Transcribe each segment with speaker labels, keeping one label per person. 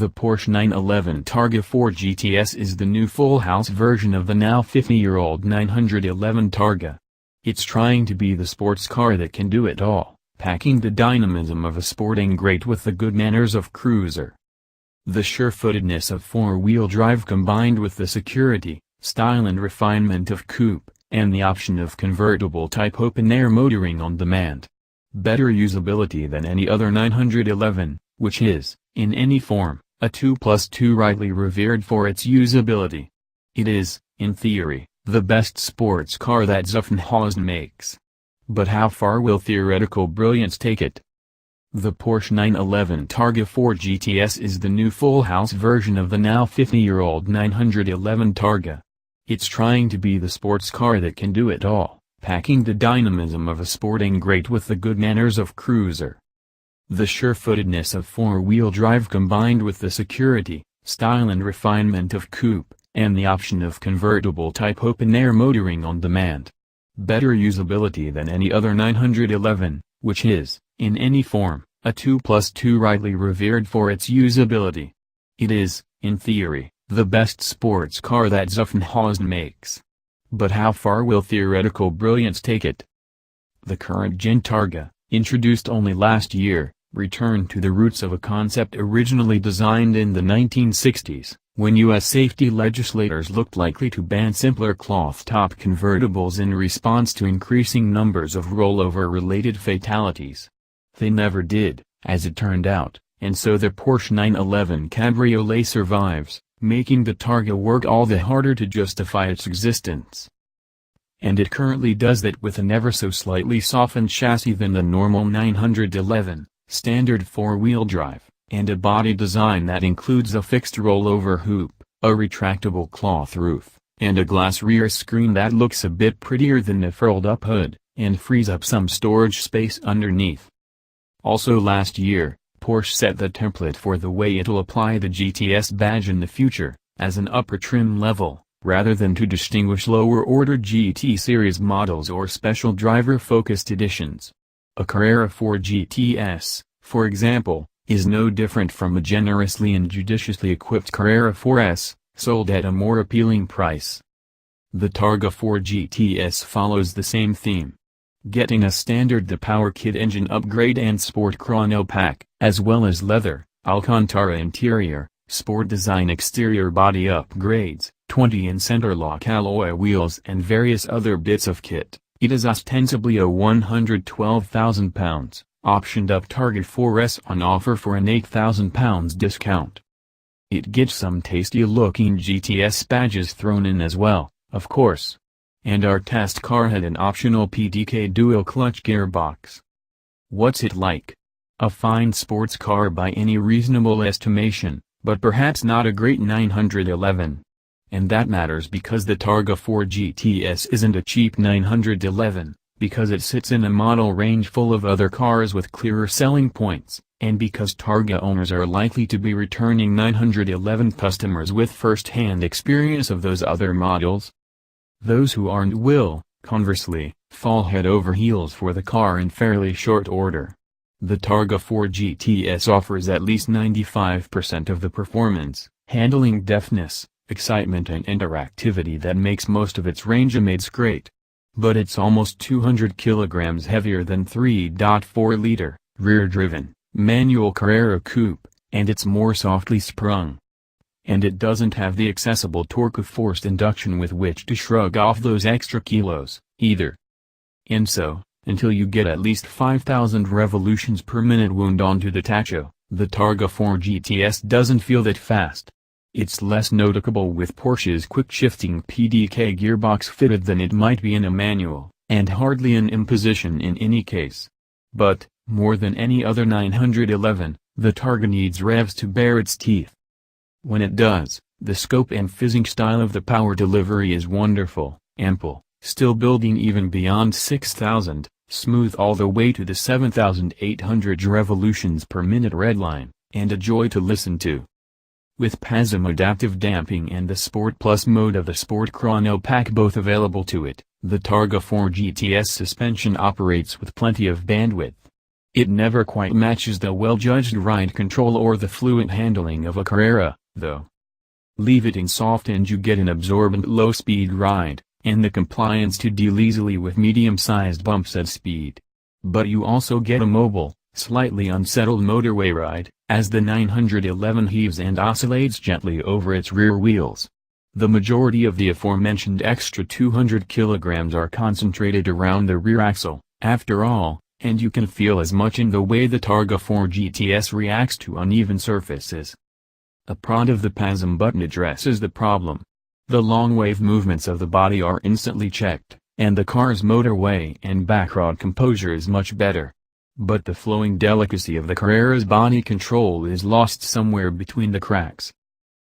Speaker 1: The Porsche 911 Targa 4 GTS is the new full-house version of the now 50-year-old 911 Targa. It's trying to be the sports car that can do it all, packing the dynamism of a sporting great with the good manners of cruiser. The sure-footedness of four-wheel drive combined with the security, style and refinement of coupe, and the option of convertible-type open-air motoring on demand. Better usability than any other 911, which is, in any form, a 2+2 rightly revered for its usability. It is, in theory, the best sports car that Zuffenhausen makes. But how far will theoretical brilliance take it? The Porsche 911 Targa 4 GTS is the new full-house version of the now 50-year-old 911 Targa. It's trying to be the sports car that can do it all, packing the dynamism of a sporting great with the good manners of cruiser. The sure-footedness of four-wheel drive combined with the security, style and refinement of coupe, and the option of convertible-type open-air motoring on demand. Better usability than any other 911, which is, in any form, a 2+2 rightly revered for its usability. It is, in theory, the best sports car that Zuffenhausen makes. But how far will theoretical brilliance take it? The current-gen Targa, introduced only last year, returned to the roots of a concept originally designed in the 1960s, when U.S. safety legislators looked likely to ban simpler cloth-top convertibles in response to increasing numbers of rollover-related fatalities. They never did, as it turned out, and so the Porsche 911 Cabriolet survives, making the Targa work all the harder to justify its existence. And it currently does that with an ever so slightly softened chassis than the normal 911, standard four-wheel drive, and a body design that includes a fixed rollover hoop, a retractable cloth roof, and a glass rear screen that looks a bit prettier than the furled-up hood, and frees up some storage space underneath. Also last year, Porsche set the template for the way it'll apply the GTS badge in the future, as an upper trim level, rather than to distinguish lower-order GT series models or special driver-focused editions. A Carrera 4 GTS, for example, is no different from a generously and judiciously equipped Carrera 4S, sold at a more appealing price. The Targa 4 GTS follows the same theme. Getting a standard the Power Kit engine upgrade and Sport Chrono Pack, as well as leather, Alcantara interior, sport design exterior body upgrades, 20-in center-lock alloy wheels and various other bits of kit. It is ostensibly a £112,000, optioned-up Targa 4S on offer for an £8,000 discount. It gets some tasty-looking GTS badges thrown in as well, of course. And our test car had an optional PDK dual-clutch gearbox. What's it like? A fine sports car by any reasonable estimation, but perhaps not a great 911. And that matters because the Targa 4 GTS isn't a cheap 911, because it sits in a model range full of other cars with clearer selling points, and because Targa owners are likely to be returning 911 customers with first-hand experience of those other models. Those who aren't will, conversely, fall head over heels for the car in fairly short order. The Targa 4 GTS offers at least 95% of the performance, handling deftness, excitement and interactivity that makes most of its range-mates great. But it's almost 200 kilograms heavier than 3.4-liter, rear-driven, manual Carrera Coupe, and it's more softly sprung. And it doesn't have the accessible torque of forced induction with which to shrug off those extra kilos, either. And so, until you get at least 5,000 revolutions per minute wound onto the tacho, the Targa 4 GTS doesn't feel that fast. It's less noticeable with Porsche's quick-shifting PDK gearbox fitted than it might be in a manual, and hardly an imposition in any case. But, more than any other 911, the Targa needs revs to bare its teeth. When it does, the scope and fizzing style of the power delivery is wonderful, ample, still building even beyond 6,000, smooth all the way to the 7,800 revolutions per minute redline, and a joy to listen to. With PASM adaptive damping and the Sport Plus mode of the Sport Chrono Pack both available to it, the Targa 4 GTS suspension operates with plenty of bandwidth. It never quite matches the well-judged ride control or the fluent handling of a Carrera, though. Leave it in soft and you get an absorbent low-speed ride, and the compliance to deal easily with medium-sized bumps at speed. But you also get a mobile, slightly unsettled motorway ride, as the 911 heaves and oscillates gently over its rear wheels. The majority of the aforementioned extra 200 kilograms are concentrated around the rear axle, after all, and you can feel as much in the way the Targa 4 GTS reacts to uneven surfaces. A prod of the PASM button addresses the problem. The long-wave movements of the body are instantly checked, and the car's motorway and backrod composure is much better. But the flowing delicacy of the Carrera's body control is lost somewhere between the cracks.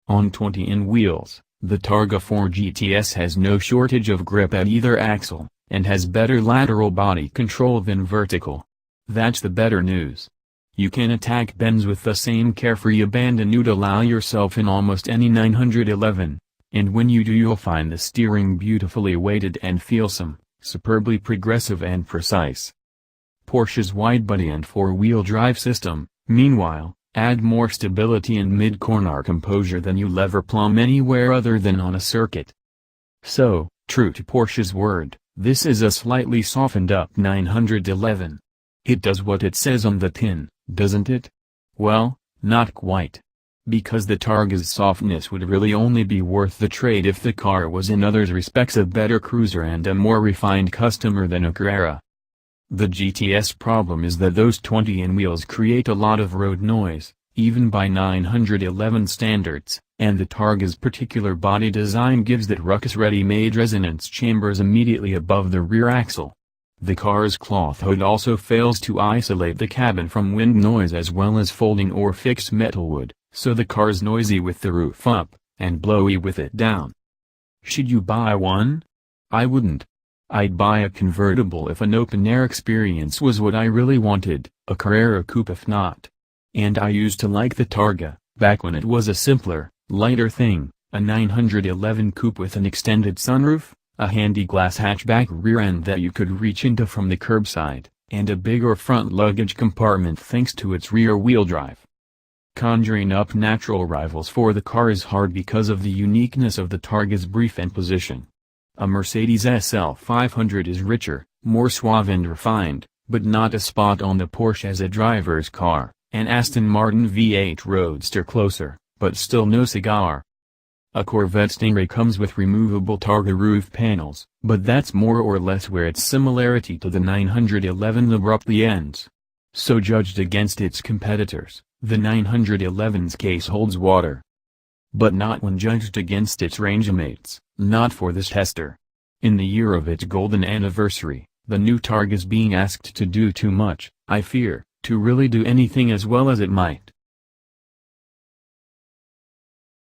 Speaker 1: On 20-in wheels, the Targa 4 GTS has no shortage of grip at either axle, and has better lateral body control than vertical. That's the better news. You can attack bends with the same carefree abandon you'd allow yourself in almost any 911, and when you do you'll find the steering beautifully weighted and feelsome, superbly progressive and precise. Porsche's wide-body and four-wheel drive system, meanwhile, add more stability and mid-corner composure than you'll ever plumb anywhere other than on a circuit. So, true to Porsche's word, this is a slightly softened-up 911. It does what it says on the tin, doesn't it? Well, not quite. Because the Targa's softness would really only be worth the trade if the car was in other respects a better cruiser and a more refined customer than a Carrera. The GTS problem is that those 20-in wheels create a lot of road noise, even by 911 standards, and the Targa's particular body design gives that ruckus ready-made resonance chambers immediately above the rear axle. The car's cloth hood also fails to isolate the cabin from wind noise as well as folding or fixed metalwood, so the car's noisy with the roof up, and blowy with it down. Should you buy one? I wouldn't. I'd buy a convertible if an open-air experience was what I really wanted, a Carrera coupe if not. And I used to like the Targa, back when it was a simpler, lighter thing, a 911 coupe with an extended sunroof, a handy glass hatchback rear end that you could reach into from the curbside, and a bigger front luggage compartment thanks to its rear-wheel drive. Conjuring up natural rivals for the car is hard because of the uniqueness of the Targa's brief and position. A Mercedes SL 500 is richer, more suave and refined, but not a spot on the Porsche as a driver's car, an Aston Martin V8 Roadster closer, but still no cigar. A Corvette Stingray comes with removable Targa roof panels, but that's more or less where its similarity to the 911 abruptly ends. So judged against its competitors, the 911's case holds water. But not when judged against its rangemates, not for this tester. In the year of its golden anniversary, the new Targa's being asked to do too much, I fear, to really do anything as well as it might.